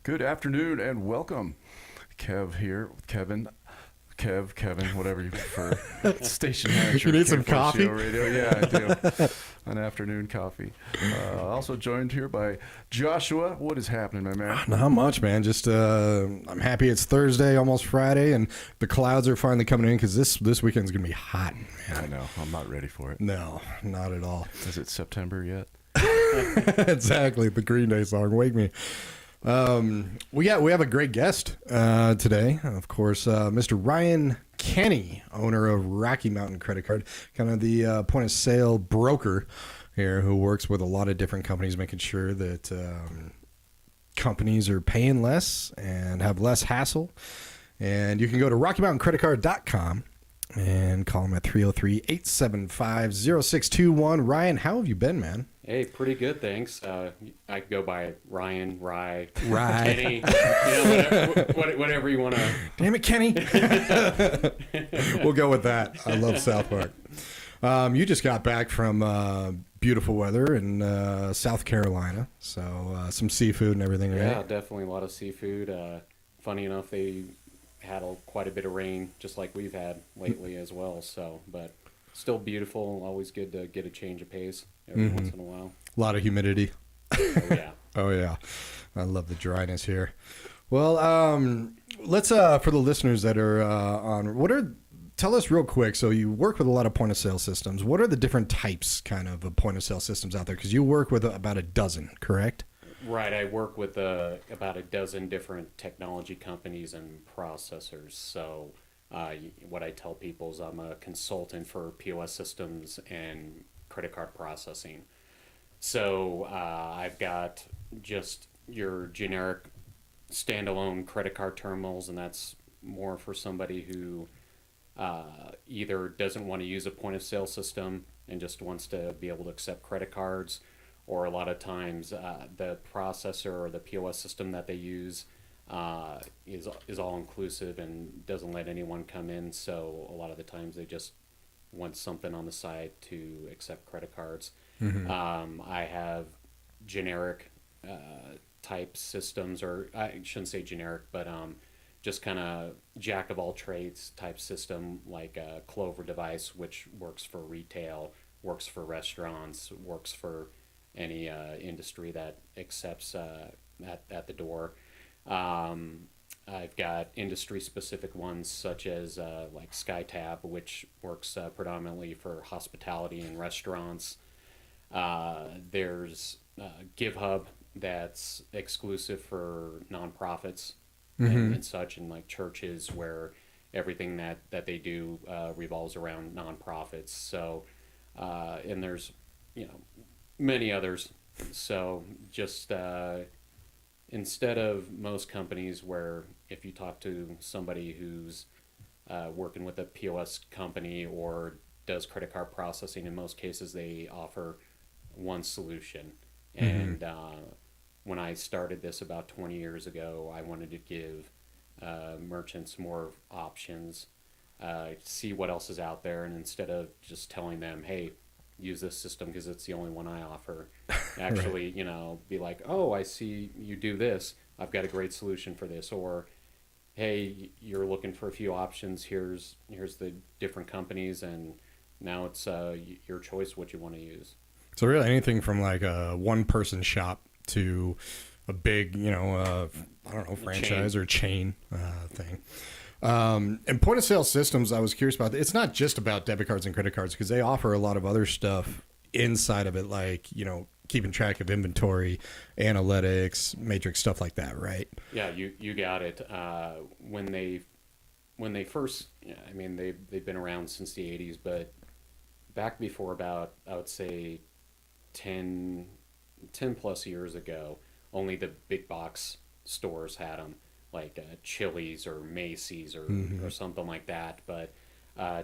Good afternoon and welcome. Kev here with Kevin. Kevin, whatever you prefer. Station manager. You need some Camp Fire coffee? Show Radio. Yeah, I do. An afternoon coffee. Also joined here by Joshua. What is happening, my man? Not much, man. Just I'm happy it's Thursday, almost Friday, and the clouds are finally coming in because this weekend's gonna be hot. Man. I know. I'm not ready for it. No, not at all. Is it September yet? Exactly, the Green Day song, "Wake Me." We have a great guest today, of course, Mr. Ryan Kenny, owner of Rocky Mountain Credit Card, kind of the point of sale broker here, who works with a lot of different companies, making sure that companies are paying less and have less hassle. And you can go to RockyMountainCreditCard.com and call them at 303-875-0621. Ryan, how have you been, man? Hey, pretty good, thanks. I could go by Ryan, Rye, Rye. Kenny, whatever you want to. Damn it, Kenny. We'll go with that. I love South Park. You just got back from beautiful weather in South Carolina, so some seafood and everything, right? Yeah, definitely a lot of seafood. Funny enough, they had quite a bit of rain, just like we've had lately as well. So, but still beautiful. Always good to get a change of pace every once in a while. A lot of humidity. Oh yeah. Oh yeah, I love the dryness here. Well, let's for the listeners that are tell us real quick. So you work with a lot of point of sale systems. What are the different types kind of point of sale systems out there? Because you work with about a dozen, correct? Right, I work with about a dozen different technology companies and processors. So what I tell people is I'm a consultant for POS systems and credit card processing. So I've got just your generic standalone credit card terminals, and that's more for somebody who either doesn't want to use a point of sale system and just wants to be able to accept credit cards, or a lot of times the processor or the POS system that they use is all inclusive and doesn't let anyone come in. So a lot of the times they just want something on the side to accept credit cards. I have generic type systems, or I shouldn't say generic, but just kind of jack of all trades type system, like a Clover device, which works for retail, works for restaurants, works for any industry that accepts at the door. I've got industry specific ones such as like SkyTab, which works predominantly for hospitality and restaurants. There's GiveHub that's exclusive for nonprofits and such, and like churches, where everything that they do revolves around nonprofits. So and there's many others. So just instead of most companies where if you talk to somebody who's working with a POS company or does credit card processing, in most cases they offer one solution. And when I started this about 20 years ago, I wanted to give merchants more options, see what else is out there, and instead of just telling them, hey, use this system because it's the only one I offer, actually, be like, oh, I see you do this. I've got a great solution for this. Or, hey, you're looking for a few options. Here's the different companies, and now it's your choice what you want to use. So really anything from like a one-person shop to a big, I don't know, franchise or chain thing. And point of sale systems, I was curious about. It's not just about debit cards and credit cards, because they offer a lot of other stuff inside of it, like, keeping track of inventory, analytics, matrix, stuff like that, right? Yeah, you got it. When they first, I mean, they've been around since the 80s, but back before about, I would say, 10 plus years ago, only the big box stores had them, like Chili's or Macy's or something like that. But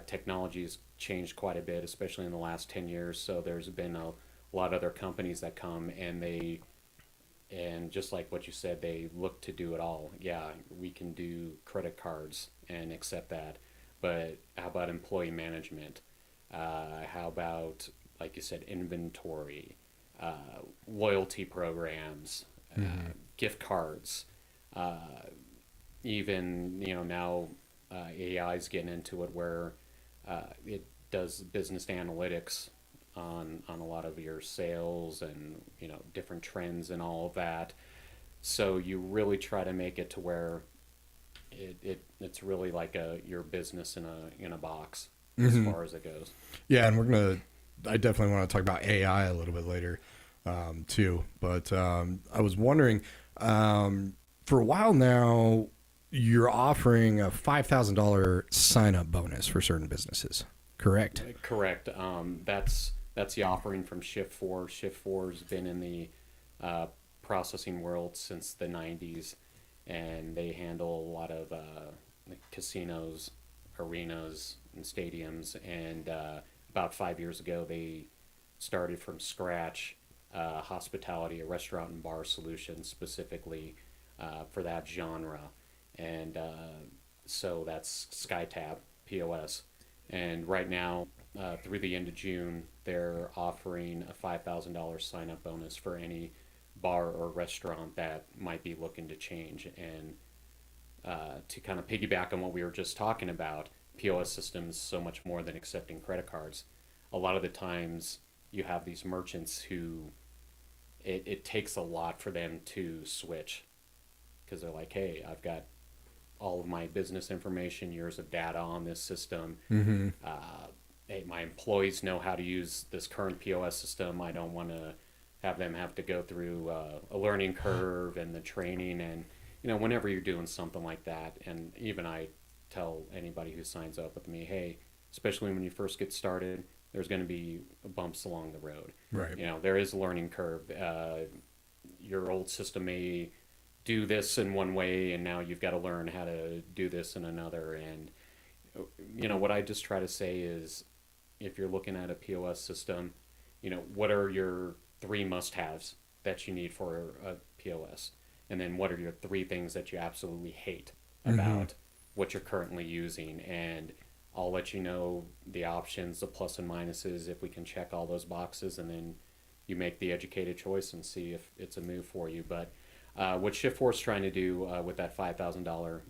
technology has changed quite a bit, especially in the last 10 years. So there's been a lot of other companies that come, and just like what you said, they look to do it all. Yeah, we can do credit cards and accept that, but how about employee management? How about, like you said, inventory, loyalty programs, gift cards, Even now AI is getting into it where it does business analytics on a lot of your sales and different trends and all of that. So you really try to make it to where it's really like your business in a box as far as it goes. Yeah, and I definitely want to talk about AI a little bit later, too. But I was wondering, for a while now, you're offering a $5,000 sign-up bonus for certain businesses, correct? Correct. That's the offering from Shift4. Shift4 has been in the processing world since the 90s, and they handle a lot of casinos, arenas, and stadiums. And about 5 years ago, they started from scratch hospitality, a restaurant and bar solution specifically for that genre. And so that's SkyTab POS. And right now, through the end of June, they're offering a $5,000 sign up bonus for any bar or restaurant that might be looking to change. And to kind of piggyback on what we were just talking about, POS systems so much more than accepting credit cards. A lot of the times, you have these merchants who it takes a lot for them to switch because they're like, hey, I've got all of my business information, years of data on this system. Hey, my employees know how to use this current POS system. I don't want to have them have to go through a learning curve and the training. And, whenever you're doing something like that, and even I tell anybody who signs up with me, hey, especially when you first get started, there's going to be bumps along the road. Right. There is a learning curve. Your old system may do this in one way, and now you've got to learn how to do this in another. And what I just try to say is, if you're looking at a POS system, what are your 3 must-haves that you need for a POS, and then what are your 3 things that you absolutely hate about what you're currently using. And I'll let you know the options, the plus and minuses, if we can check all those boxes, and then you make the educated choice and see if it's a move for you. But what Shift4 is trying to do with that $5,000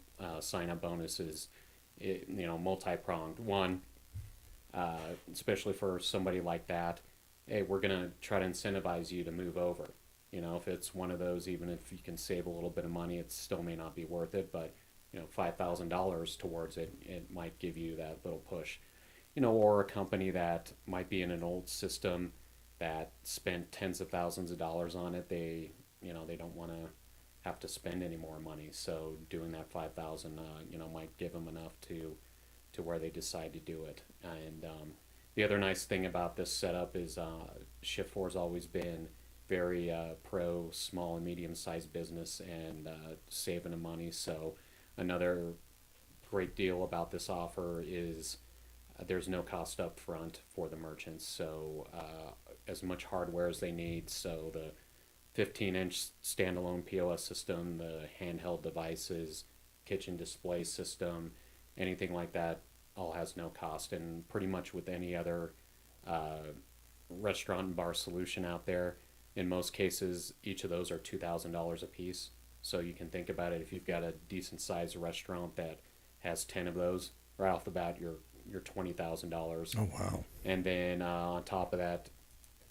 sign-up bonus is, multi-pronged. One, especially for somebody like that, hey, we're going to try to incentivize you to move over. If it's one of those, even if you can save a little bit of money, it still may not be worth it, but $5,000 towards it, it might give you that little push. Or a company that might be in an old system that spent tens of thousands of dollars on it, they don't want to have to spend any more money. So doing that 5,000, might give them enough to where they decide to do it. And the other nice thing about this setup is Shift4 has always been very pro small and medium sized business and saving them money. So another great deal about this offer is there's no cost up front for the merchants. So as much hardware as they need. So the 15-inch standalone POS system, the handheld devices, kitchen display system, anything like that, all has no cost. And pretty much with any other restaurant and bar solution out there, in most cases, each of those are $2,000 a piece. So you can think about it, if you've got a decent sized restaurant that has 10 of those, right off the bat, you're $20,000. Oh, wow. And then on top of that,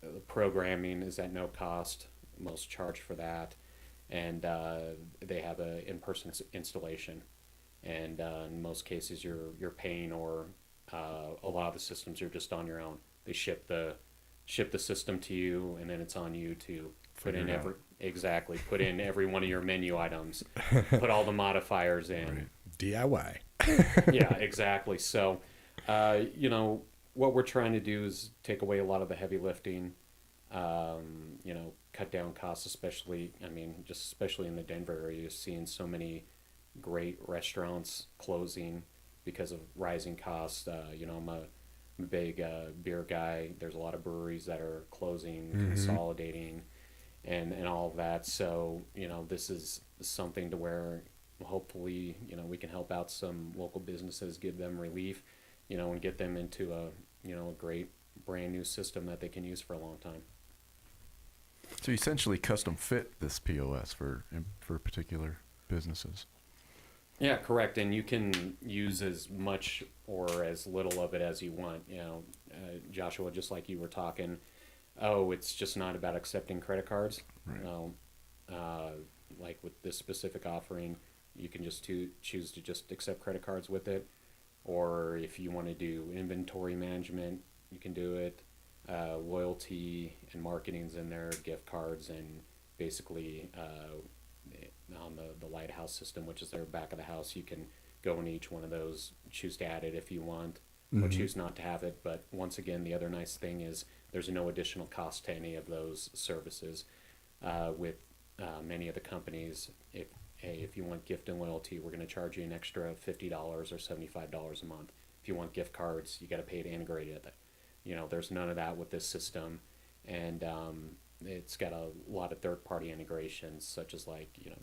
the programming is at no cost. Most charge for that, and they have a in-person installation. And in most cases, you're paying, or a lot of the systems you're just on your own. They ship the system to you, and then it's on you to put in every one of your menu items, put all the modifiers in. Right. DIY. Yeah, exactly. So, what we're trying to do is take away a lot of the heavy lifting. Cut down costs, especially in the Denver area, seeing so many great restaurants closing because of rising costs. I'm a big beer guy. There's a lot of breweries that are closing, consolidating, and all of that. So, this is something to where hopefully, we can help out some local businesses, give them relief, and get them into a great brand new system that they can use for a long time. So you essentially custom fit this POS for particular businesses. Yeah, correct. And you can use as much or as little of it as you want. Joshua, just like you were talking, oh, it's just not about accepting credit cards. Right. No, like with this specific offering, you can just choose to just accept credit cards with it. Or if you want to do inventory management, you can do it. Loyalty and marketing's in there, gift cards, and basically on the Lighthouse system, which is their back of the house, you can go in each one of those, choose to add it if you want, or choose not to have it. But once again, the other nice thing is there's no additional cost to any of those services. With many of the companies, if you want gift and loyalty, we're going to charge you an extra $50 or $75 a month. If you want gift cards, you got to pay to integrate it. There's none of that with this system, and it's got a lot of third-party integrations, such as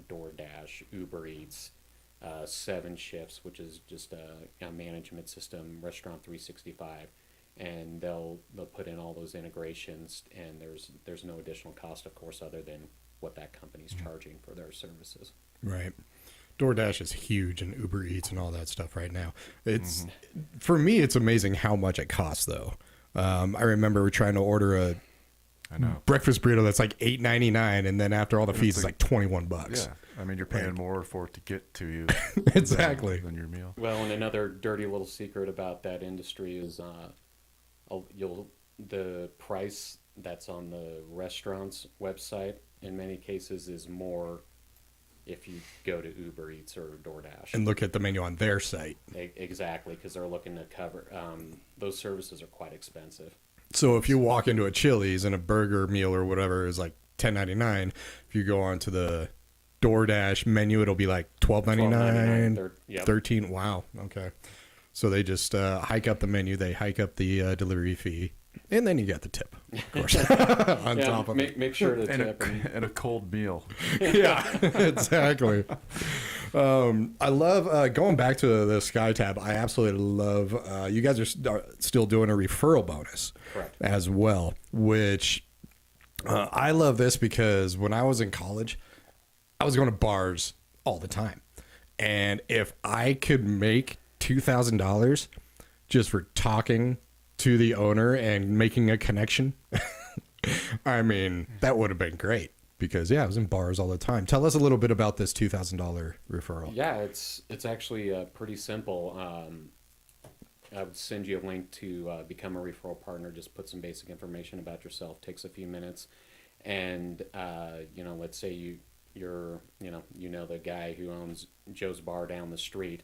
DoorDash, Uber Eats, 7 Shifts, which is just a management system, Restaurant 365, and they'll put in all those integrations, and there's no additional cost, of course, other than what that company's charging for their services. Right. DoorDash is huge, and Uber Eats and all that stuff right now. It's for me, it's amazing how much it costs, though. I remember trying to order a breakfast burrito that's like $8.99, and then after all the fees, it's like $21. Yeah, I mean, you're paying more for it to get to you. Exactly. Than your meal. Well, and another dirty little secret about that industry is the price that's on the restaurant's website in many cases is more if you go to Uber Eats or DoorDash. And look at the menu on their site. Exactly, because they're looking to cover those services are quite expensive. So if you walk into a Chili's and a burger meal or whatever is like $10.99, if you go onto the DoorDash menu, it'll be like $12.99, Yep. $13. Wow. Okay. So they just hike up the menu, they hike up the delivery fee, and then you got the tip, of course, on top of it. Make sure to And tip. and a cold meal. Yeah, exactly. I love going back to the SkyTab. I absolutely love. You guys are still doing a referral bonus, Correct. as well. Which I love this because when I was in college, I was going to bars all the time, and if I could make $2,000 just for talking to the owner and making a connection, I mean, that would have been great. Because I was in bars all the time. Tell us a little bit about this $2,000 referral. Yeah, it's actually pretty simple. I would send you a link to become a referral partner. Just put some basic information about yourself. Takes a few minutes, and let's say you're the guy who owns Joe's Bar down the street.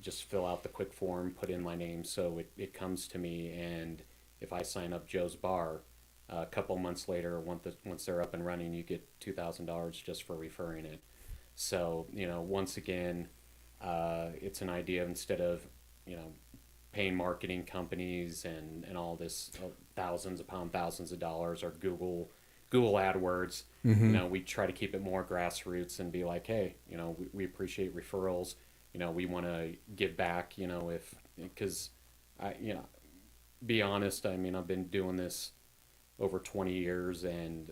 Just fill out the quick form, put in my name, so it comes to me, and if I sign up Joe's Bar. A couple months later, once they're up and running, you get $2,000 just for referring it. So, once again, it's an idea instead of, paying marketing companies and all this thousands of dollars or Google AdWords. We try to keep it more grassroots and be like, hey, we appreciate referrals. We want to give back, because be honest, I mean, I've been doing this over 20 years, and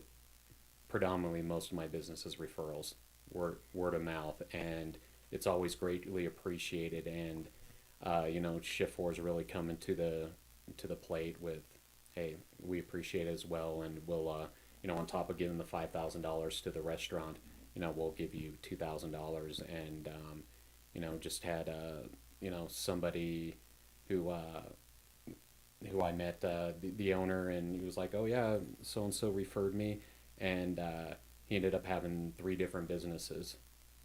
predominantly most of my business is referrals, word of mouth, and it's always greatly appreciated. And Shift 4 is really coming to the plate with, hey, we appreciate it as well, and we'll on top of giving the $5,000 to the restaurant, we'll give you $2,000. And just had somebody who I met, the owner, and he was like, oh yeah, so-and-so referred me, and he ended up having 3 different businesses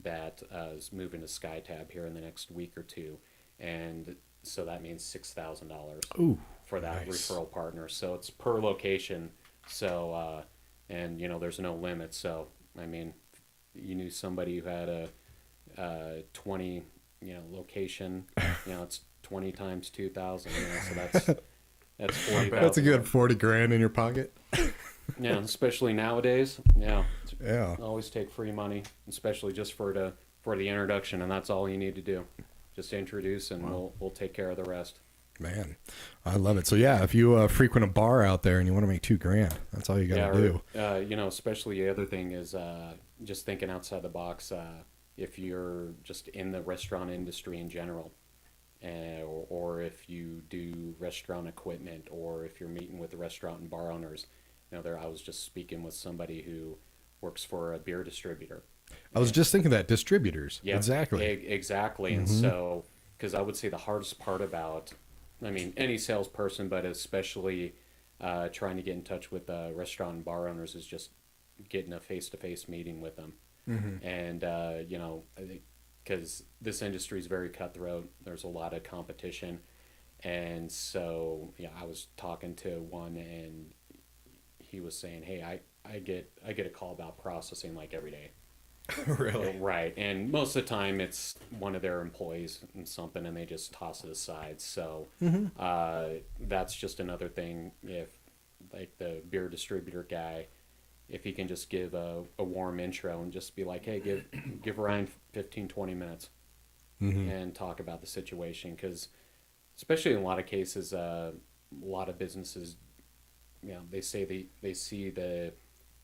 that is moving to SkyTab here in the next week or two, and so that means $6,000 for that nice. Referral partner. So it's per location, so and there's no limit. So I mean, you knew somebody who had a 20 location, it's 20 times 2,000, so that's 40,000. That's a good 40 grand in your pocket. Yeah, especially nowadays. Yeah. Always take free money, especially just for the introduction, and that's all you need to do. Just introduce, and we'll take care of the rest. Man, I love it. So yeah, if you frequent a bar out there and you want to make $2,000, that's all you got to do. Especially the other thing is just thinking outside the box. If you're just in the restaurant industry in general, or if you do restaurant equipment, or if you're meeting with the restaurant and bar owners, there I was just speaking with somebody who works for a beer distributor. I was just thinking that distributors. Yeah, Exactly. exactly. And so, because I would say the hardest part about, I mean, any salesperson, but especially trying to get in touch with restaurant and bar owners is just getting a face-to-face meeting with them. And, because this industry is very cutthroat, there's a lot of competition. And so, yeah, I was talking to one and he was saying, hey, I get a call about processing like every day. Really? Right. And most of the time it's one of their employees and something and they just toss it aside. So that's just another thing. If like the beer distributor guy, if he can just give a warm intro and just be like, hey, give Ryan 15, 20 minutes and talk about the situation. Because especially in a lot of cases, a lot of businesses, they say they see the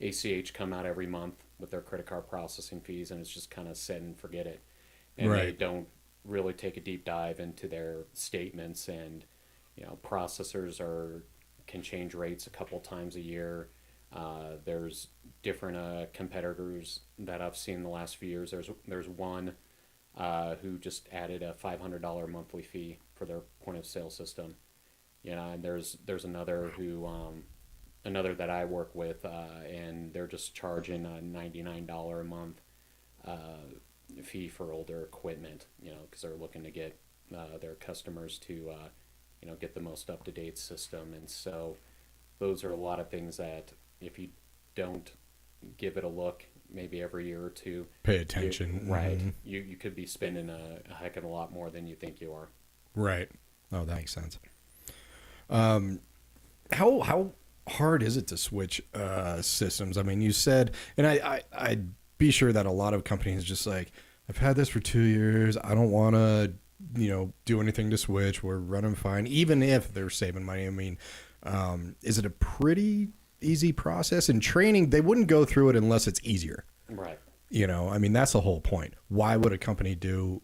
ACH come out every month with their credit card processing fees, and it's just kind of set and forget it. And they Right. don't really take a deep dive into their statements. And processors can change rates a couple times a year. There's different competitors that I've seen the last few years. There's one who just added a $500 monthly fee for their point of sale system. And there's another who another that I work with, and they're just charging a $99 a month fee for older equipment, because they're looking to get their customers to, get the most up-to-date system. And so those are a lot of things that if you don't give it a look, maybe every year or two, Pay attention. right, you could be spending a heck of a lot more than you think you are. Right. Oh, that makes sense. How hard is it to switch systems? I mean, you said, and I'd be sure that a lot of companies just like, I've had this for 2 years. I don't want to, do anything to switch. We're running fine, even if they're saving money. I mean, is it a pretty easy process? In training, they wouldn't go through it unless it's easier. Right. I mean, that's the whole point. Why would a company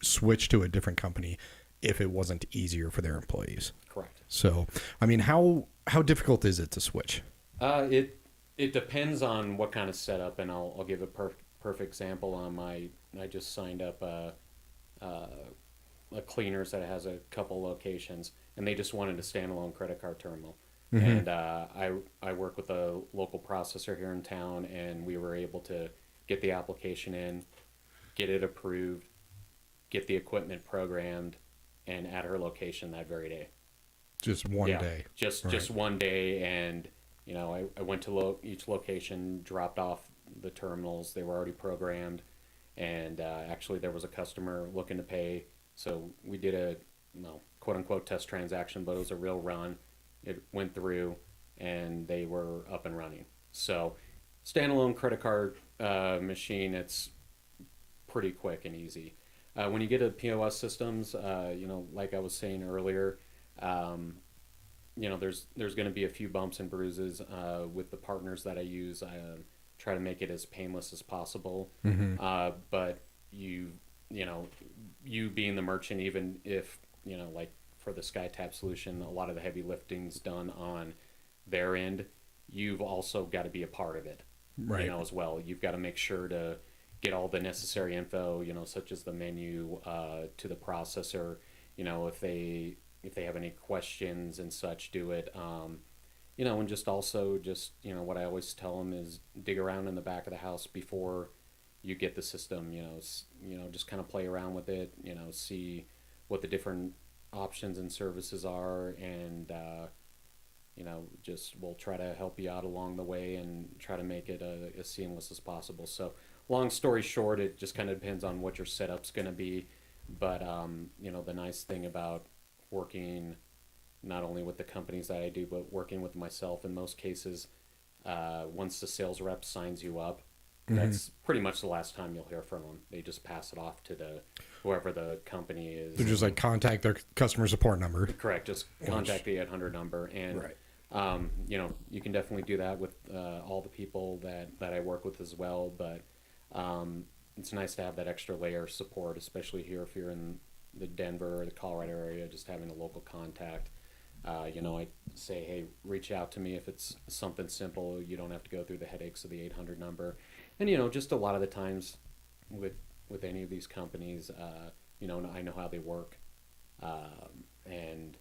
switch to a different company if it wasn't easier for their employees? Correct. So, I mean, how difficult is it to switch? It depends on what kind of setup, and I'll give a perfect example. I just signed up a cleaners that has a couple locations, and they just wanted a standalone credit card terminal. And I work with a local processor here in town, and we were able to get the application in, get it approved, get the equipment programmed, and at her location that very day. Just one day. Just one day, and I went to each location, dropped off the terminals. They were already programmed, and actually there was a customer looking to pay, so we did a quote unquote test transaction, but it was a real run. It went through, and they were up and running. So standalone credit card machine, it's pretty quick and easy. When you get to POS systems, like I was saying earlier, there's going to be a few bumps and bruises with the partners that I use. I try to make it as painless as possible. But you being the merchant, even if like for the SkyTap solution, a lot of the heavy lifting's done on their end. You've also got to be a part of it, Right. as well. You've got to make sure to get all the necessary info, such as the menu to the processor. If they have any questions and such, do it. And just also what I always tell them is dig around in the back of the house before you get the system. Just kind of play around with it. See what the different options and services are, and just we'll try to help you out along the way and try to make it as seamless as possible. So long story short, it just kind of depends on what your setup's going to be. But the nice thing about working not only with the companies that I do, but working with myself in most cases, once the sales rep signs you up, that's pretty much the last time you'll hear from them. They just pass it off to the whoever the company is. They're just like contact their customer support number. Correct. Just contact the 800 number, and Right. you can definitely do that with all the people that I work with as well. But it's nice to have that extra layer of support, especially here if you're in the Denver or the Colorado area. Just having a local contact. I say, hey, reach out to me if it's something simple. You don't have to go through the headaches of the 800 number. And just a lot of the times with any of these companies, I know how they work, and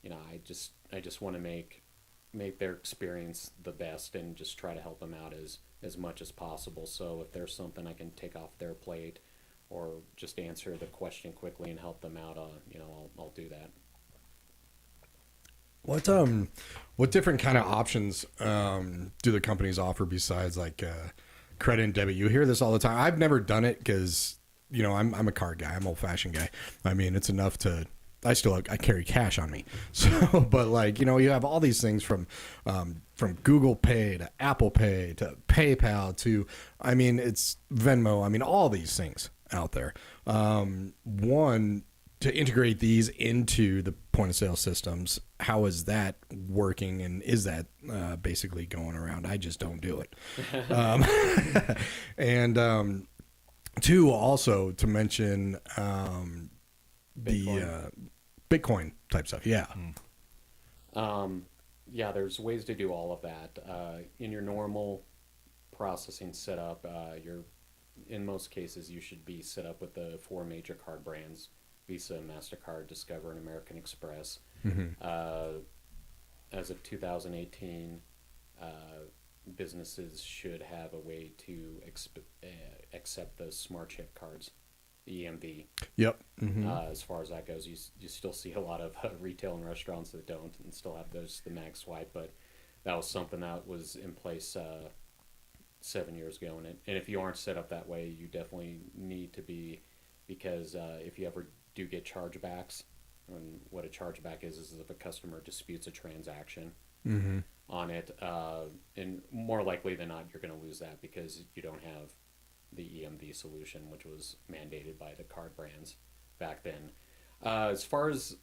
I just want to make their experience the best and just try to help them out as much as possible. So if there's something I can take off their plate or just answer the question quickly and help them out, I'll do that. What different kind of options do the companies offer besides like credit and debit? You hear this all the time. I've never done it because I'm a card guy. I'm old fashioned guy. I mean, it's enough to. I carry cash on me. So, but like you have all these things from Google Pay to Apple Pay to PayPal to it's Venmo. All these things out there. One, to integrate these into the point of sale systems, how is that working, and is that basically going around? I just don't do it. And two, also to mention the Bitcoin type stuff. Yeah. Yeah, there's ways to do all of that. In your normal processing setup, in most cases you should be set up with the 4 major card brands: Visa, MasterCard, Discover, and American Express. As of 2018, businesses should have a way to accept those smart chip cards, EMV. Yep. As far as that goes, you still see a lot of retail and restaurants that don't and still have the mag swipe, but that was something that was in place 7 years ago. And if you aren't set up that way, you definitely need to be, because if you ever do get chargebacks, and what a chargeback is if a customer disputes a transaction on it, and more likely than not, you're going to lose that because you don't have the EMV solution, which was mandated by the card brands back then. As far as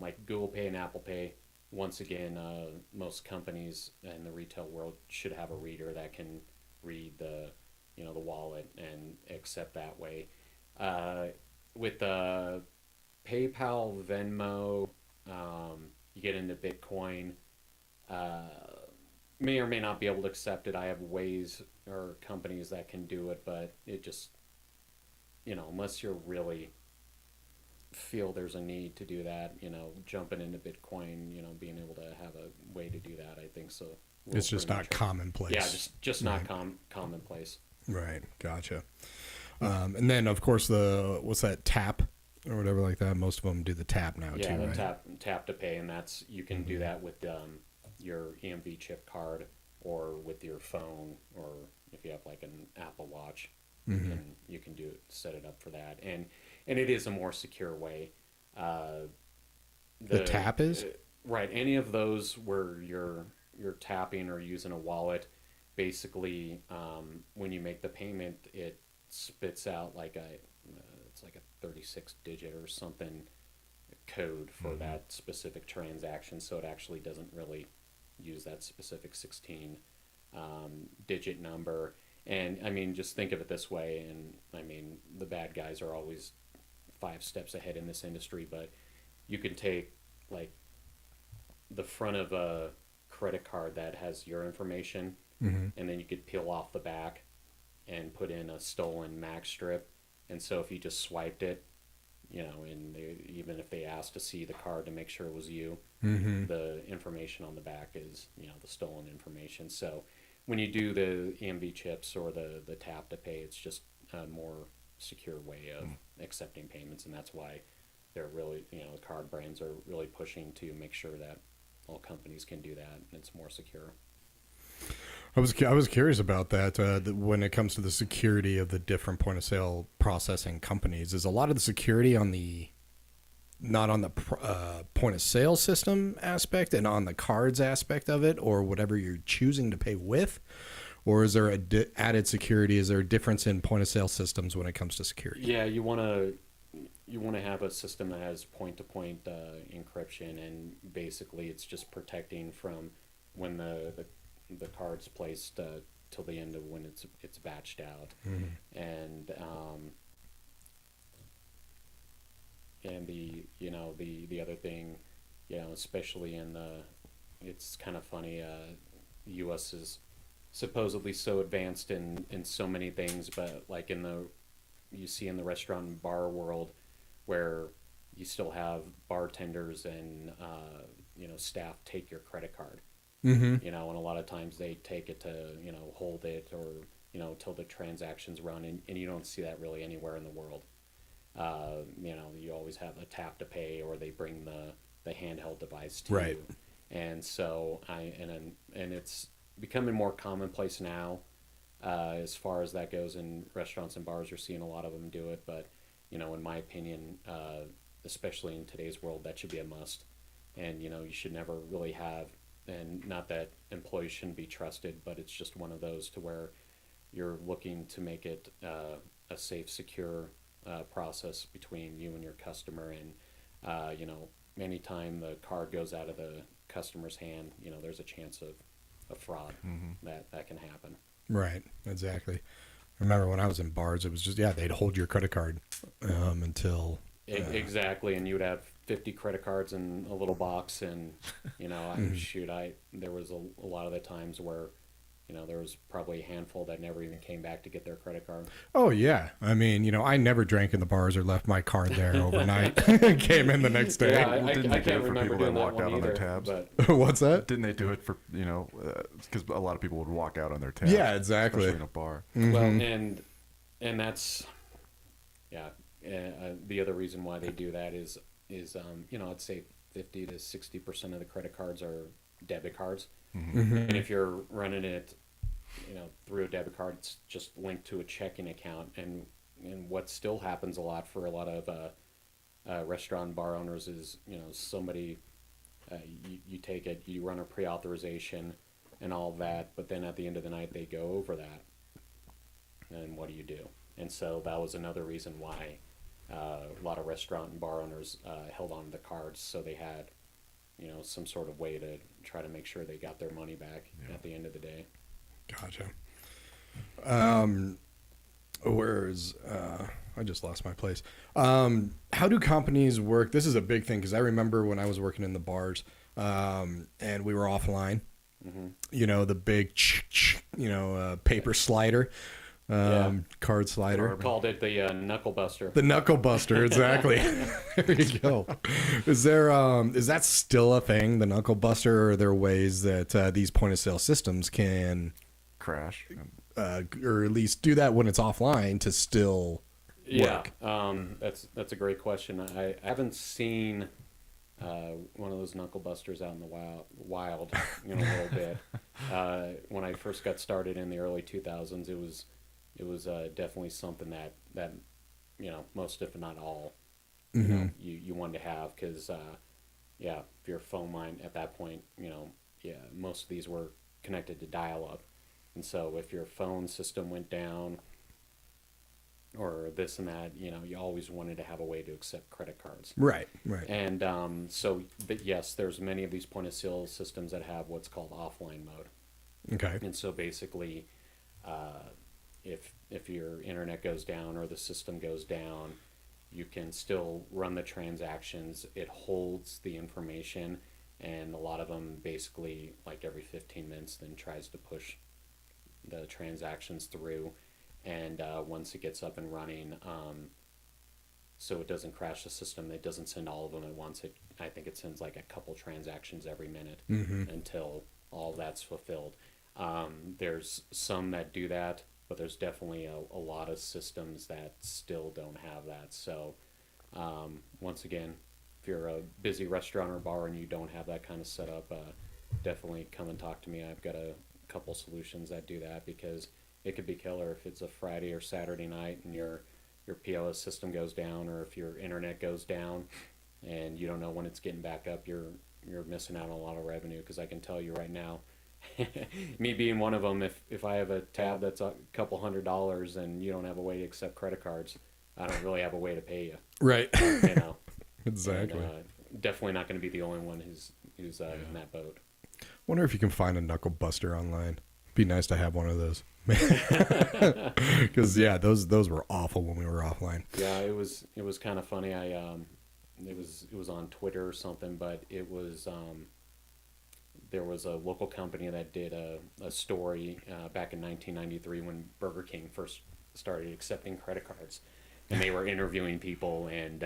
like Google Pay and Apple Pay, once again, most companies in the retail world should have a reader that can read the wallet and accept that way. With PayPal, Venmo, you get into Bitcoin, may or may not be able to accept it. I have ways or companies that can do it, but it just, unless you're really feel there's a need to do that, jumping into Bitcoin, being able to have a way to do that, I think so. It's just not commonplace. Yeah, just not commonplace. Right. Gotcha. And then of course what's that, tap or whatever like that? Most of them do the tap now too, the right? tap to pay, and that's, you can do that with your EMV chip card or with your phone, or if you have like an Apple Watch, you can set it up for that, and it is a more secure way. The tap is? Right. Any of those where you're tapping or using a wallet, basically, when you make the payment, it spits out it's like a 36-digit or something code for that specific transaction, so it actually doesn't really use that specific 16 digit number. And just think of it this way, and the bad guys are always 5 steps ahead in this industry, but you can take like the front of a credit card that has your information, and then you could peel off the back and put in a stolen mag strip. And so if you just swiped it, and even if they asked to see the card to make sure it was you, the information on the back is, the stolen information. So when you do the EMV chips or the tap to pay, it's just a more secure way of accepting payments. And that's why they're really, the card brands are really pushing to make sure that all companies can do that, and it's more secure. I was curious about that. When it comes to the security of the different point of sale processing companies, is a lot of the security not on the point of sale system aspect and on the cards aspect of it, or whatever you're choosing to pay with, or is there added security? Is there a difference in point of sale systems when it comes to security? Yeah, you want to have a system that has point-to-point encryption, and basically it's just protecting from when the card's placed till the end of when it's batched out, and the the other thing, especially in the, it's kind of funny. The U.S. is supposedly so advanced in so many things, but like you see in the restaurant and bar world, where you still have bartenders and staff take your credit card. And a lot of times they take it to hold it, or till the transactions run, and you don't see that really anywhere in the world. You always have a tap to pay, or they bring the handheld device to Right. you. And so and it's becoming more commonplace now, as far as that goes. In restaurants and bars, you're seeing a lot of them do it, but in my opinion, especially in today's world, that should be a must. And you should never really have, and not that employees shouldn't be trusted, but it's just one of those to where you're looking to make it a safe, secure process between you and your customer. And anytime the card goes out of the customer's hand, there's a chance of fraud that can happen. Right, exactly. I remember when I was in bars, it was just, they'd hold your credit card until... Exactly, and you would have 50 credit cards in a little box, and there was a lot of the times where there was probably a handful that never even came back to get their credit card. Oh, yeah. I mean, I never drank in the bars or left my card there overnight. Came in the next day. Yeah, Didn't I they do it can't for remember people that doing that walked one out on their either. tabs? But What's that? Didn't they do it for because a lot of people would walk out on their tabs? Yeah, exactly. Especially in a bar. well, and that's the other reason why they do that is I'd say 50 to 60% of the credit cards are debit cards, and if you're running it through a debit card, it's just linked to a checking account. And what still happens a lot for a lot of restaurant and bar owners is somebody, you take it, you run a pre-authorization and all that, but then at the end of the night they go over that, and what do you do? And so that was another reason why a lot of restaurant and bar owners held on to the cards, so they had some sort of way to try to make sure they got their money back at the end of the day. Gotcha. Where's I just lost my place. How do companies work? This is a big thing because I remember when I was working in the bars, and we were offline. The big, paper slider, card slider. Called it the knuckle buster. The knuckle buster, exactly. There you go. Is that still a thing, the knuckle buster, or are there ways that these point of sale systems can Crash. or at least do that when it's offline to still work? That's a great question. I haven't seen one of those knuckle busters out in the wild a little bit. When I first got started in the early 2000s, it was definitely something that most, if not all, you wanted to have, because if your phone line at that point, most of these were connected to dial-up. And so if your phone system went down or this and that, you always wanted to have a way to accept credit cards. Right. And but yes, there's many of these point of sale systems that have what's called offline mode. Okay. And so basically, if your internet goes down or the system goes down, you can still run the transactions. It holds the information, and a lot of them basically, like every 15 minutes, then tries to push the transactions through. And once it gets up and running, so it doesn't crash the system, it doesn't send all of them at once. I think it sends like a couple transactions every minute until all that's fulfilled. There's some that do that, but there's definitely a lot of systems that still don't have that. So once again, if you're a busy restaurant or bar and you don't have that kind of setup, definitely come and talk to me. I've got a couple solutions that do that, because it could be killer if it's a Friday or Saturday night and your POS system goes down, or if your internet goes down and you don't know when it's getting back up. You're missing out on a lot of revenue, because I can tell you right now, me being one of them, if I have a tab that's a couple $100 and you don't have a way to accept credit cards, I don't really have a way to pay you. Right. You know, Exactly. and, definitely not going to be the only one who's in that boat. Wonder if you can find a knuckle buster online. Be nice to have one of those. Because yeah, those were awful when we were offline. Yeah, it was kind of funny. It was on Twitter or something, but it was there was a local company that did a story back in 1993 when Burger King first started accepting credit cards, and they were interviewing people, and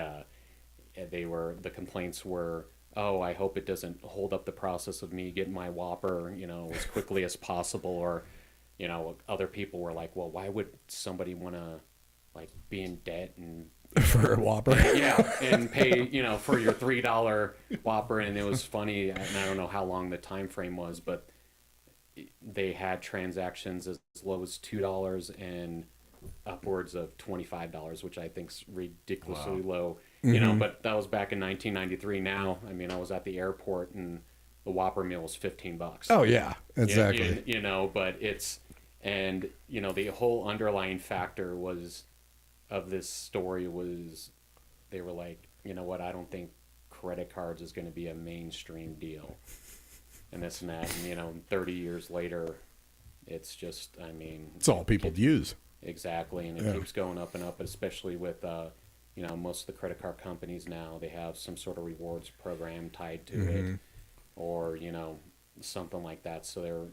the complaints were, oh, I hope it doesn't hold up the process of me getting my Whopper, as quickly as possible, or other people were like, well, why would somebody want to like be in debt and For a Whopper. yeah, and pay for your $3 Whopper. And it was funny, and I don't know how long the time frame was, but they had transactions as low as $2 and upwards of $25, which I think's ridiculously low. But that was back in 1993. Now, I mean, I was at the airport and the Whopper meal was $15. Oh yeah, exactly. But the whole underlying factor was of this story was they were like, you know what, I don't think credit cards is going to be a mainstream deal, and this and that, and 30 years later, it's just, I mean, It's all people use. exactly, and it keeps going up and up, especially with most of the credit card companies now, they have some sort of rewards program tied to it, or something like that, so they're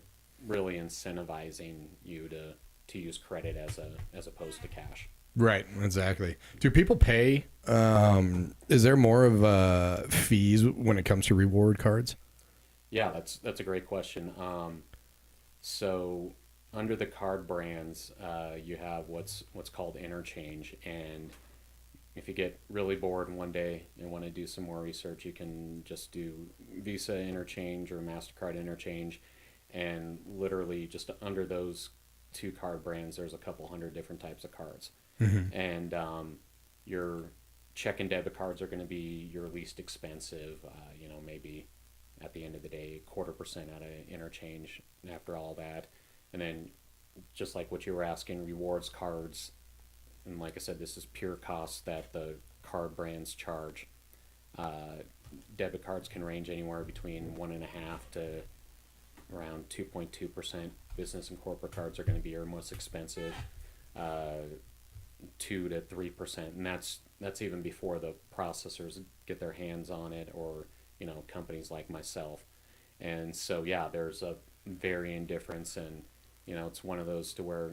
really incentivizing you to use credit as opposed to cash. Right, exactly. Do people pay? Is there more of fees when it comes to reward cards? Yeah, that's a great question. So under the card brands, you have what's called interchange, and if you get really bored one day and want to do some more research, you can just do Visa interchange or MasterCard interchange, and literally just under those two card brands, there's a couple hundred different types of cards. And your check and debit cards are going to be your least expensive, maybe at the end of the day, 0.25% out of interchange after all that. And then just like what you were asking, rewards cards, and like I said, this is pure cost that the card brands charge. Debit cards can range anywhere between 1.5 to around 2.2%. Business and corporate cards are going to be your most expensive, 2 to 3%, and that's even before the processors get their hands on it, or companies like myself. And so yeah, there's a varying difference, and it's one of those to where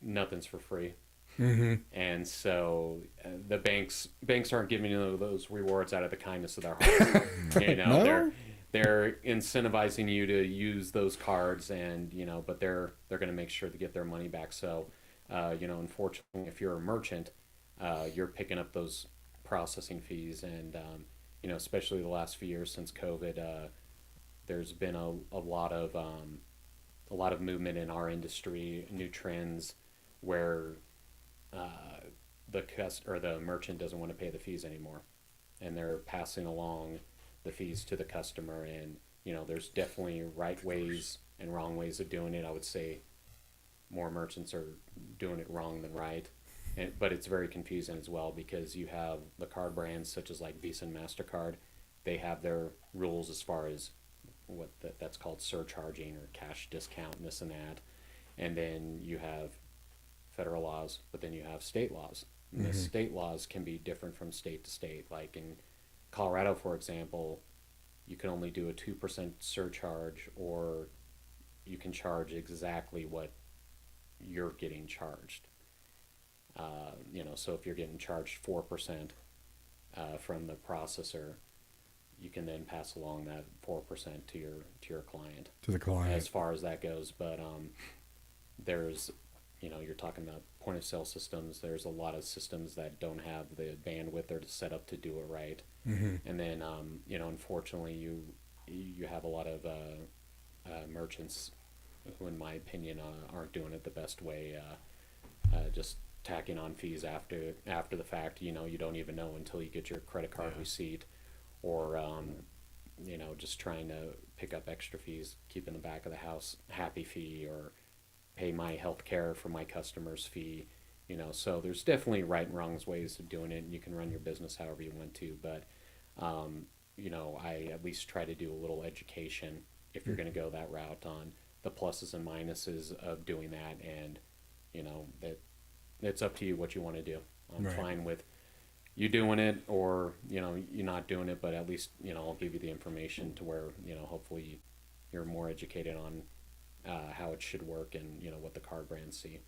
nothing's for free. And so the banks aren't giving you those rewards out of the kindness of their hearts. No? They're incentivizing you to use those cards, and but they're going to make sure to get their money back. So unfortunately, if you're a merchant, you're picking up those processing fees, and especially the last few years since COVID, there's been a lot of movement in our industry, new trends where the merchant doesn't want to pay the fees anymore, and they're passing along the fees to the customer. And there's definitely right ways and wrong ways of doing it. I would say more merchants are doing it wrong than right, but it's very confusing as well, because you have the card brands such as like Visa and MasterCard. They have their rules as far as what that's called surcharging or cash discount and this and that, and then you have federal laws, but then you have state laws. And the state laws can be different from state to state. Like in Colorado, for example, you can only do a 2% surcharge, or you can charge exactly what you're getting charged. So if you're getting charged 4% from the processor, you can then pass along that 4% to your client. To the client. As far as that goes, but there's you're talking about point of sale systems. There's a lot of systems that don't have the bandwidth or the setup to do it right. And then unfortunately, you have a lot of merchants who, in my opinion, aren't doing it the best way. Just tacking on fees after the fact. You don't even know until you get your credit card receipt, or just trying to pick up extra fees, keep in the back of the house happy fee, or pay my health care for my customers fee. So there's definitely right and wrongs ways of doing it, and you can run your business however you want to. But I at least try to do a little education if you're going to go that route on the pluses and minuses of doing that, and that it's up to you what you want to do. I'm Right. fine with you doing it, or you're not doing it, but at least I'll give you the information to where hopefully you're more educated on how it should work, and what the car brands see.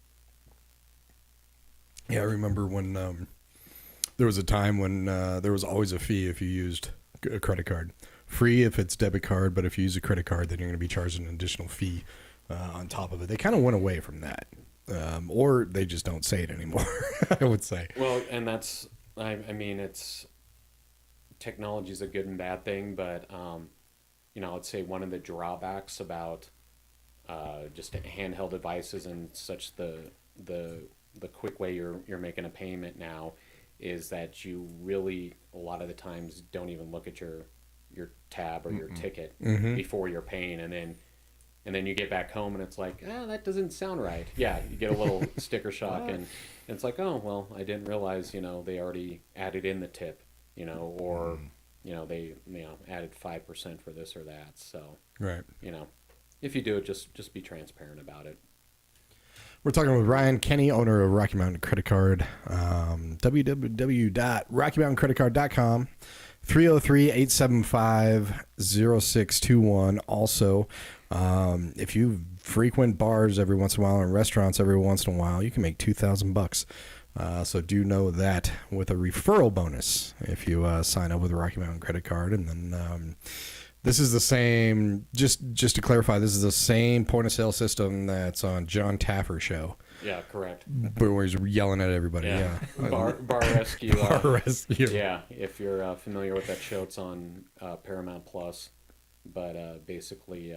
Yeah, I remember when there was a time when there was always a fee if you used a credit card. Free if it's debit card, but if you use a credit card, then you're going to be charged an additional fee on top of it. They kind of went away from that, or they just don't say it anymore. I would say. Well, and that's I mean it's technology is a good and bad thing, but I'd say one of the drawbacks about just handheld devices and such the quick way you're making a payment now is that you really a lot of the times don't even look at your tab or your ticket before you're paying, and then you get back home and it's like, that doesn't sound right. Yeah, you get a little sticker shock, and it's like, oh well, I didn't realize they already added in the tip, or they added 5% for this or that. So Right. if you do it, just be transparent about it. We're talking with Ryan Kenny, owner of Rocky Mountain Credit Card. www.rockymountaincreditcard.com. 303-875-0621. Also, if you frequent bars every once in a while and restaurants every once in a while, you can make $2,000. So do know that with a referral bonus if you sign up with a Rocky Mountain Credit Card. And then this is the same, just to clarify, this is the same point of sale system that's on John Taffer show. Yeah, correct. Where he's yelling at everybody. Yeah. Bar Rescue. Bar Rescue. Yeah, if you're familiar with that show, it's on Paramount Plus. But basically,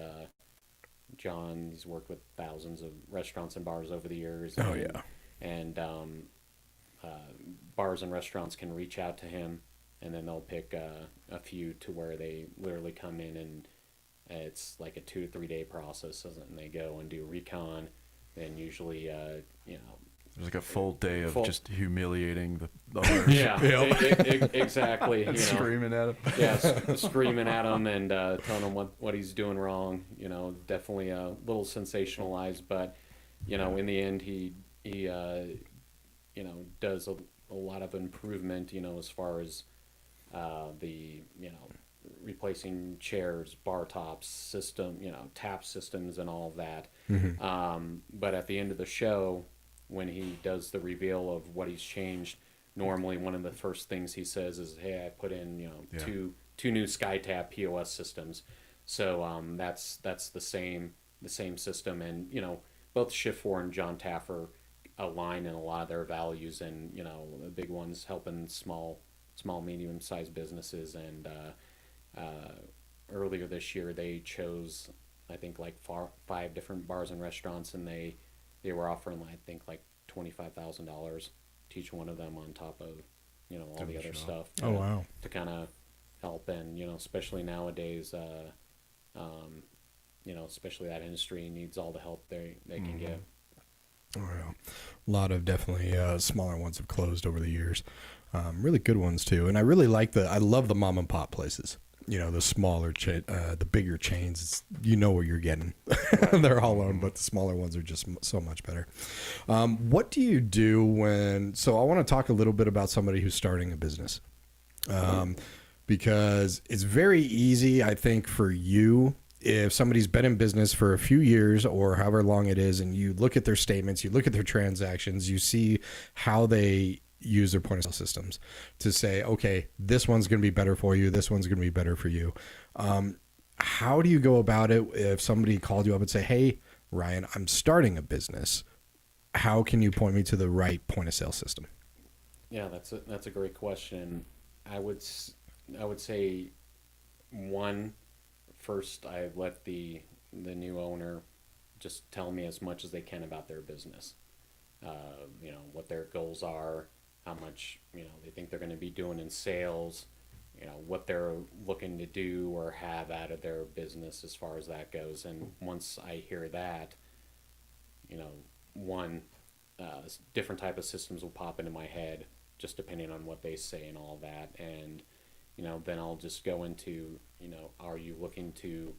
John's worked with thousands of restaurants and bars over the years. Oh, yeah. And bars and restaurants can reach out to him, and then they'll pick a few to where they literally come in, and it's like a 2 to 3 day process, and they go and do recon. And usually, There's like a full day of Full- just humiliating the owners. yeah, exactly. Screaming at him. Yeah, screaming at him and telling him what he's doing wrong. Definitely a little sensationalized, but in the end, he does a lot of improvement. As far as the replacing chairs, bar tops, tap systems, and all of that. But at the end of the show, when he does the reveal of what he's changed, normally one of the first things he says is, "Hey, I put in two new SkyTab POS systems." So that's the same system, and both Shift4 and John Taffer align in a lot of their values, and the big ones helping small medium-sized businesses. And earlier this year they chose, I think, like 5 different bars and restaurants, and they were offering, I think, like $25,000 to each one of them on top of all the other stuff. Oh, wow. To kind of help, and especially nowadays, especially that industry needs all the help they can get. Oh, yeah. A lot of definitely smaller ones have closed over the years. Really good ones too, and I really like I love the mom and pop places. The smaller, the bigger chains. It's, what you're getting. They're all owned, but the smaller ones are just so much better. What do you do when? So I want to talk a little bit about somebody who's starting a business, because it's very easy, I think, for you. If somebody's been in business for a few years or however long it is, and you look at their statements, you look at their transactions, you see how they use their point of sale systems to say, okay, this one's going to be better for you, this one's going to be better for you. How do you go about it if somebody called you up and say, hey, Ryan, I'm starting a business. How can you point me to the right point of sale system? Yeah, that's a great question. I would say, first, I let the new owner just tell me as much as they can about their business. What their goals are, how much they think they're going to be doing in sales, what they're looking to do or have out of their business as far as that goes. And once I hear that, one different type of systems will pop into my head, just depending on what they say and all that. And then I'll just go into, are you looking to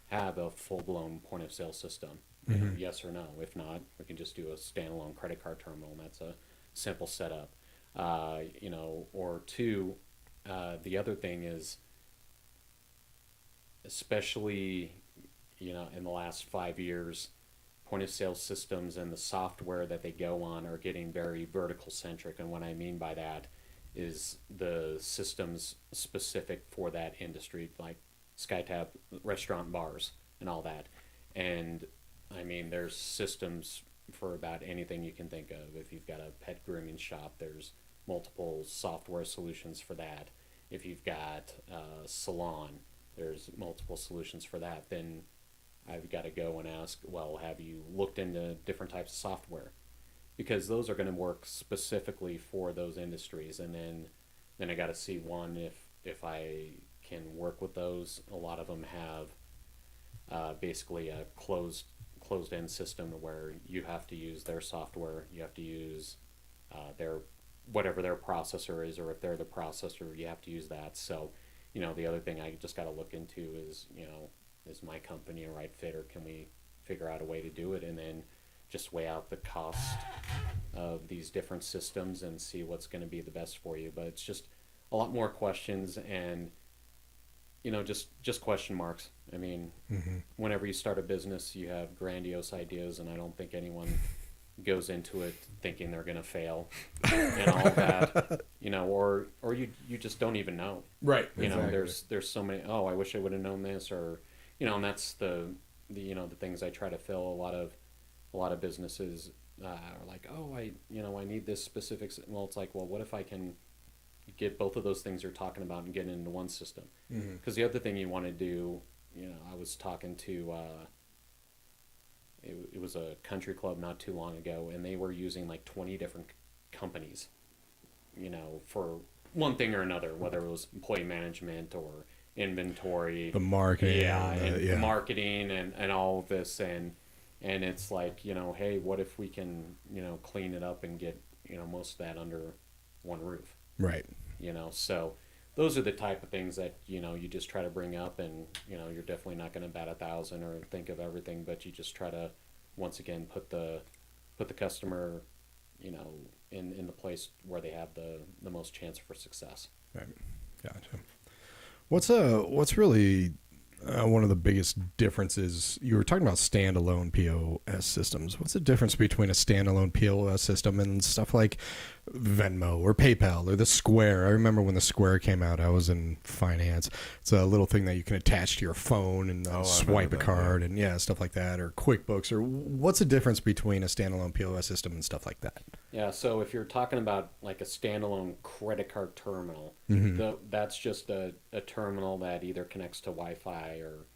have a full-blown point of sale system? Yes or no. If not, we can just do a standalone credit card terminal, and that's a simple setup. Or two, the other thing is, especially, in the last 5 years, point of sale systems and the software that they go on are getting very vertical centric. And what I mean by that is the systems specific for that industry, like SkyTab, restaurant, bars, and all that. And I mean, there's systems for about anything you can think of. If you've got a pet grooming shop, there's multiple software solutions for that. If you've got a salon, there's multiple solutions for that. Then I've got to go and ask, well, have you looked into different types of software? Because those are going to work specifically for those industries. And then I got to see, one, if I can work with those. A lot of them have basically a closed-end system where you have to use their software, you have to use their whatever their processor is, or if they're the processor, you have to use that. So, the other thing I just got to look into is, is my company a right fit, or can we figure out a way to do it? And then just weigh out the cost of these different systems and see what's going to be the best for you. But it's just a lot more questions and, just question marks. I mean, whenever you start a business, you have grandiose ideas, and I don't think anyone goes into it thinking they're going to fail and all that, or you just don't even know. Right. There's so many, I wish I would have known this, or, and that's the things I try to fill. A lot of businesses are like, I need this specific, well, it's like, well, what if I can get both of those things you're talking about and get into one system? Because the other thing you want to do, I was talking to, it was a country club not too long ago, and they were using like 20 different companies, for one thing or another, whether it was employee management or inventory, The marketing. and marketing and all of this. And it's like, hey, what if we can, clean it up and get, most of that under one roof? Right. So those are the type of things that, you just try to bring up, and, you're definitely not going to bat 1,000 or think of everything, but you just try to, once again, put the customer, in the place where they have the most chance for success. Right. Gotcha. What's really one of the biggest differences? You were talking about standalone POS systems. What's the difference between a standalone POS system and stuff like Venmo or PayPal or the Square? I remember when the Square came out, I was in finance. It's a little thing that you can attach to your phone and swipe a card and stuff like that, or QuickBooks. Or what's the difference between a standalone POS system and stuff like that? Yeah, so if you're talking about like a standalone credit card terminal, that's just a terminal that either connects to Wi-Fi or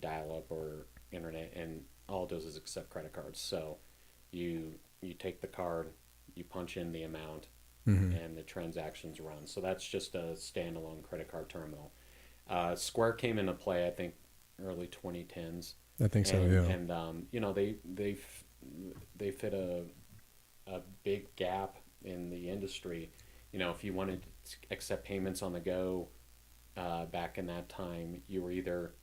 dial-up or internet, and all it does is accept credit cards. So you take the card, you punch in the amount, and the transactions run. So that's just a standalone credit card terminal. Square came into play, I think, early 2010s. I think so, and, yeah. And they fit a big gap in the industry. If you wanted to accept payments on the go, back in that time, you were either,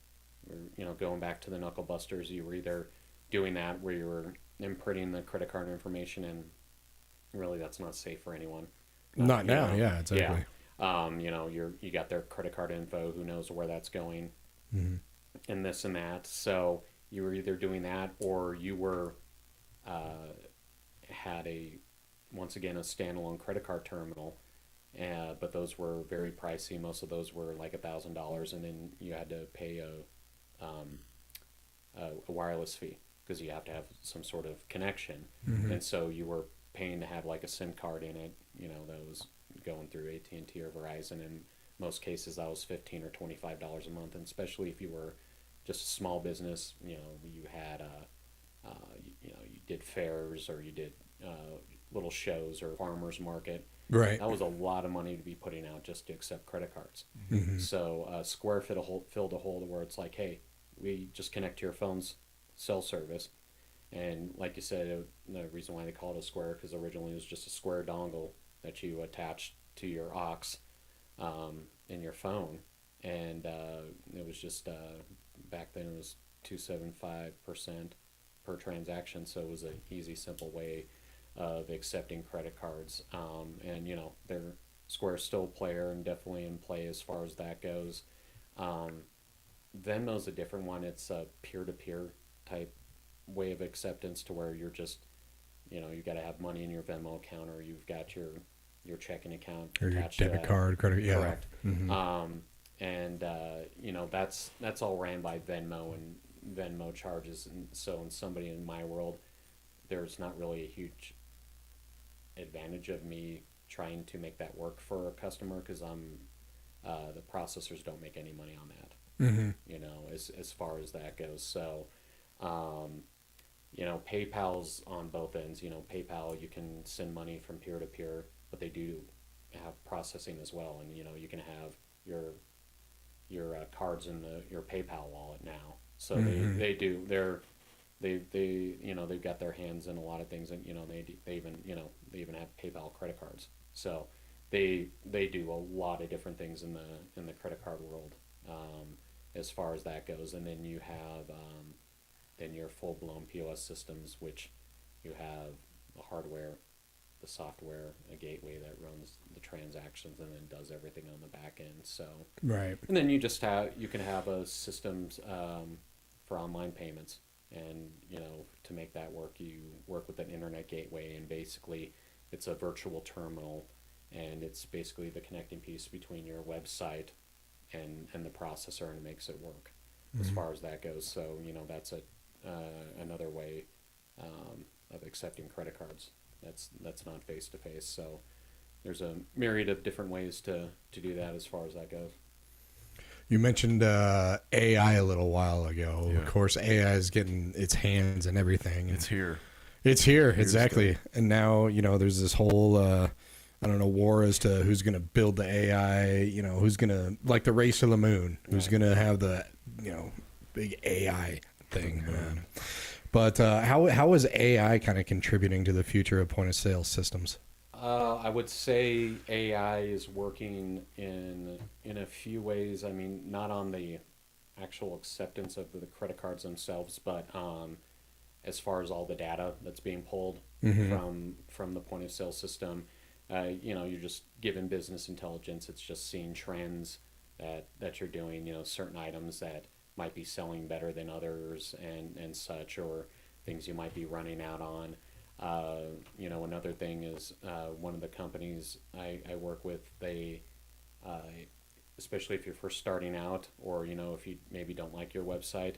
going back to the knuckle busters, you were either doing that where you were imprinting the credit card information, and really that's not safe for anyone. Not now, yeah, exactly. Yeah. You got their credit card info, who knows where that's going, and this and that. So you were either doing that, or you were had once again a standalone credit card terminal, but those were very pricey. Most of those were like $1,000, and then you had to pay a wireless fee because you have to have some sort of connection, and so you were paying to have like a SIM card in it. That was going through AT&T or Verizon. In most cases, that was $15 or $25 a month, and especially if you were just a small business, you had you did fairs, or you did little shows or farmers market. Right. That was a lot of money to be putting out just to accept credit cards. Mm-hmm. So Square filled a hole where it's like, hey, we just connect to your phone's cell service, and like you said, the reason why they call it a Square because originally it was just a square dongle that you attached to your aux in your phone, and it was just back then it was 2.75% per transaction, so it was an easy, simple way of accepting credit cards. And they're Square's still a player and definitely in play as far as that goes. Venmo's a different one. It's a peer-to-peer type way of acceptance to where you're just, you got to have money in your Venmo account or you've got your checking account Or your attached to debit that. card, credit. Yeah. Correct. Mm-hmm. And that's all ran by Venmo and Venmo charges. And so in somebody in my world, there's not really a huge advantage of me trying to make that work for a customer because the processors don't make any money on that. Mm-hmm. As far as that goes. So, PayPal's on both ends. PayPal, you can send money from peer to peer, but they do have processing as well, and you can have your cards in your PayPal wallet now. So they've got their hands in a lot of things, and they even have PayPal credit cards. So they do a lot of different things in the credit card world. As far as that goes, and then you have then your full-blown POS systems, which you have the hardware, the software, a gateway that runs the transactions and then does everything on the back end. So Right. and then you can have a systems for online payments, and to make that work, you work with an internet gateway, and basically it's a virtual terminal, and it's basically the connecting piece between your website and the processor, and it makes it work as far as that goes. So that's another way of accepting credit cards. That's not face to face. So there's a myriad of different ways to do that as far as that goes. You mentioned AI a little while ago. Yeah. Of course, AI is getting its hands and everything. It's here. It's here, Here to exactly. stay. And now, there's this whole, war as to who's going to build the AI, who's going to, like the race to the moon, who's Right. going to have the, big AI thing. But how is AI kind of contributing to the future of point of sale systems? I would say AI is working in a few ways. I mean, not on the actual acceptance of the credit cards themselves, but as far as all the data that's being pulled from the point of sale system, you're just given business intelligence. It's just seeing trends that you're doing. Certain items that might be selling better than others and such, or things you might be running out on. Another thing is one of the companies I work with, they, especially if you're first starting out, or if you maybe don't like your website,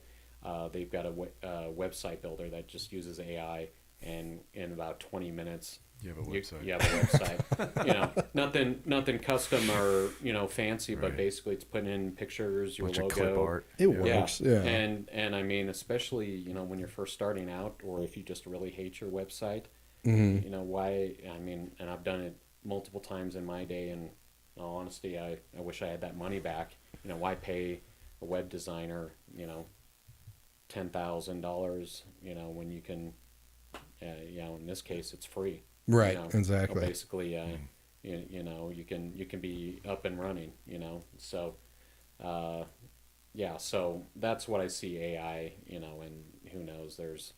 they've got a website builder that just uses AI, and in about 20 minutes You have a website. you have a website. Nothing custom or fancy, but Right. basically it's putting in pictures, your Bunch logo. of clip art. It Yeah. works, yeah. And I mean, especially when you're first starting out, or if you just really hate your website, why? I mean, and I've done it multiple times in my day. And in all honesty, I wish I had that money back. Why pay a web designer $10,000? When you can, in this case, it's free. Right, You know, exactly. Basically, you can be up and running. So. So that's what I see AI, and who knows, there's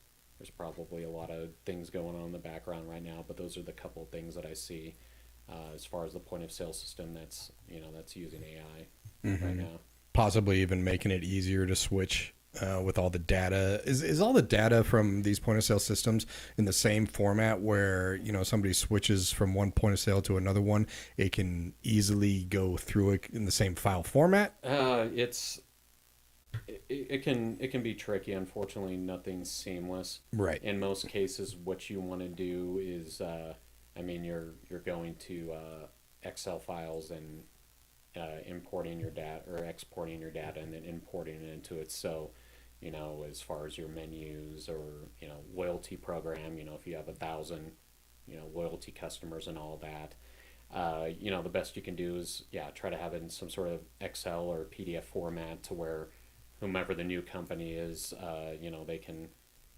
probably a lot of things going on in the background right now, but those are the couple of things that I see as far as the point of sale system that's using AI right now. Possibly even making it easier to switch with all the data. Is all the data from these point of sale systems in the same format where somebody switches from one point of sale to another one, it can easily go through it in the same file format? It can be tricky. Unfortunately, nothing's seamless. Right. In most cases, what you want to do is, you're going to Excel files and importing your data, or exporting your data and then importing it into it. So, as far as your menus or loyalty program, if you have 1,000 loyalty customers and all that. The best you can do is, try to have it in some sort of Excel or PDF format to where whomever the new company is, they can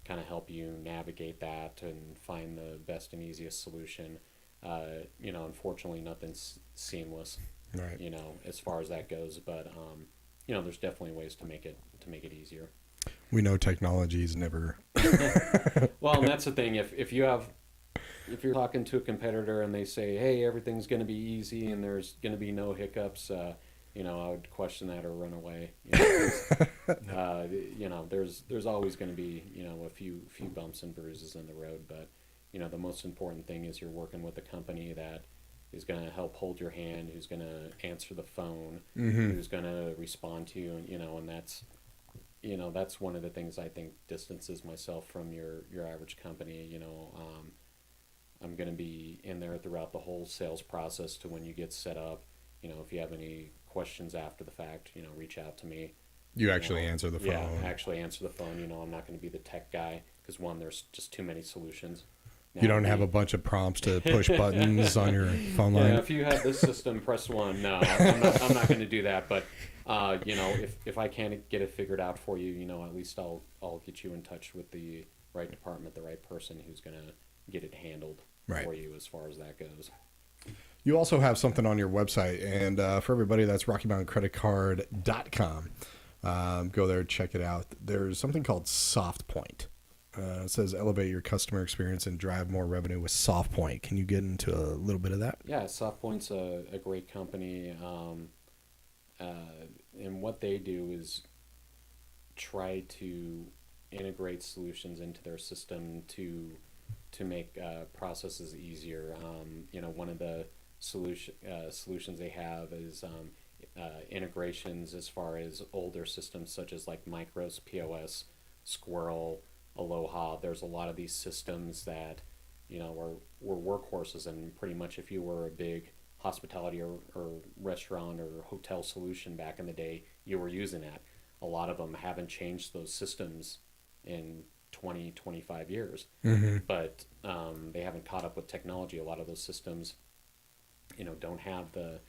kind of help you navigate that and find the best and easiest solution. Unfortunately, nothing's seamless, Right. as far as that goes, but there's definitely ways to make it easier. We know technology is never. Well, and that's the thing. If you're talking to a competitor and they say, "Hey, everything's going to be easy and there's going to be no hiccups," I would question that or run away. There's always going to be a few bumps and bruises in the road, but the most important thing is you're working with a company that is going to help hold your hand, who's going to answer the phone, who's going to respond to you, and that's one of the things I think distances myself from your average company. I'm going to be in there throughout the whole sales process to when you get set up. If you have any questions after the fact, reach out to me. You actually answer the phone. Yeah, actually answer the phone. I'm not going to be the tech guy because, one, there's just too many solutions. You don't have a bunch of prompts to push buttons on your phone line. Yeah, if you have this system, press 1. No, I'm not going to do that. But if I can't get it figured out for you, at least I'll get you in touch with the right department, the right person who's going to get it handled for you as far as that goes. You also have something on your website, and for everybody, that's RockyMountainCreditCard.com. Go there, check it out. There's something called SoftPoint. It says elevate your customer experience and drive more revenue with SoftPoint. Can you get into a little bit of that? Yeah, SoftPoint's a great company, and what they do is try to integrate solutions into their system to make processes easier. One of the solutions they have is integrations as far as older systems such as like Micros, POS, Squirrel, Aloha. There's a lot of these systems that were workhorses, and pretty much if you were a big hospitality or restaurant or hotel solution back in the day, you were using that. A lot of them haven't changed those systems in 20, 25 years, but they haven't caught up with technology. A lot of those systems don't have the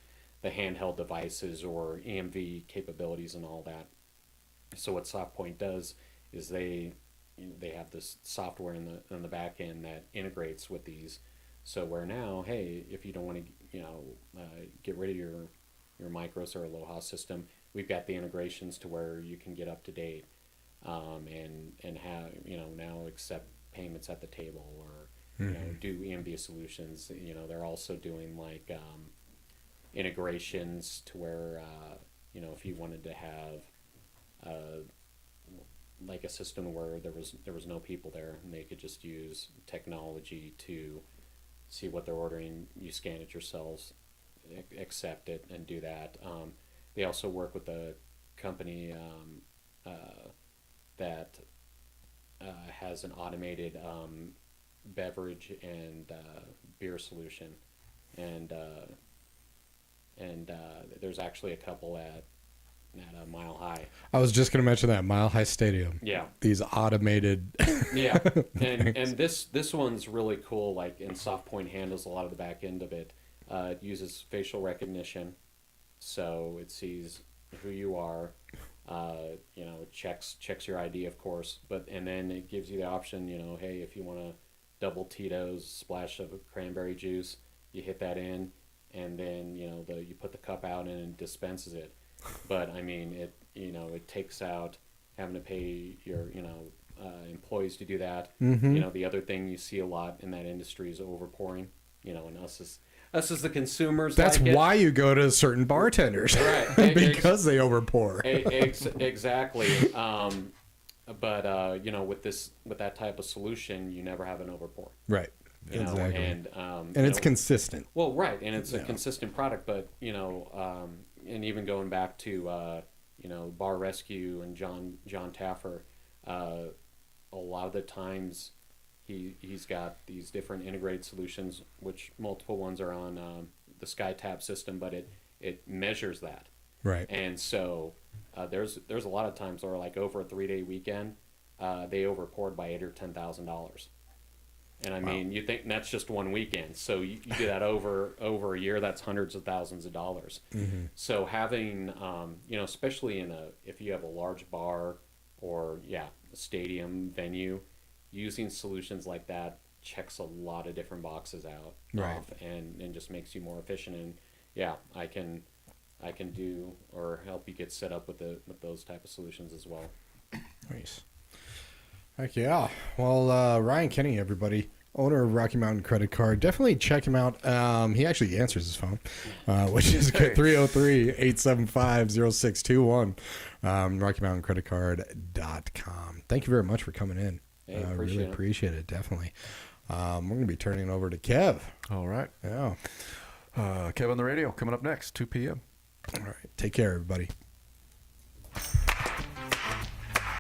handheld devices or EMV capabilities and all that. So what SoftPoint does is they have this software in the back end that integrates with these. So where now, hey, if you don't want to get rid of your Micros or Aloha system, we've got the integrations to where you can get up to date and have now accept payments at the table or do EMV solutions. They're also doing like integrations to where if you wanted to have like a system where there was no people there and they could just use technology to see what they're ordering, you scan it yourselves, accept it, and do that. They also work with a company that has an automated beverage and beer solution, and there's actually a couple at Mile High. I was just going to mention that Mile High Stadium. Yeah. These automated. Yeah, and this one's really cool. Like, and SoftPoint handles a lot of the back end of it. It uses facial recognition, so it sees who you are. It checks your ID, of course, and then it gives you the option. Hey, if you want a double Tito's splash of cranberry juice, you hit that in, and then you put the cup out and it dispenses it. But I mean, it takes out having to pay your employees to do that. The other thing you see a lot in that industry is overpouring. And us as the consumers. That's why you go to certain bartenders, right? Because they overpour. Exactly. But with that type of solution, you never have an overpour. Right. Exactly. And it's consistent. Well, right, and it's a consistent product. But and even going back to Bar Rescue and John Taffer, a lot of the times he's got these different integrated solutions, which multiple ones are on the SkyTab system, but it measures that. Right. And so there's a lot of times where, like, over a 3-day weekend, they overpoured by $8,000 or $10,000. And I mean, you think that's just one weekend. So you do that over a year, that's hundreds of thousands of dollars. So having, especially if you have a large bar or, a stadium venue, using solutions like that checks a lot of different boxes out Right. off and just makes you more efficient. And I can do or help you get set up with those type of solutions as well. Nice. Heck yeah. Well, Ryan Kenny, everybody, owner of Rocky Mountain Credit Card. Definitely check him out. He actually answers his phone, which is 303-875-0621. RockyMountainCreditCard.com. Thank you very much for coming in. Hey, Really appreciate it. Definitely. We're going to be turning it over to Kev. All right. Yeah. Kev on the radio coming up next, 2 p.m. All right. Take care, everybody.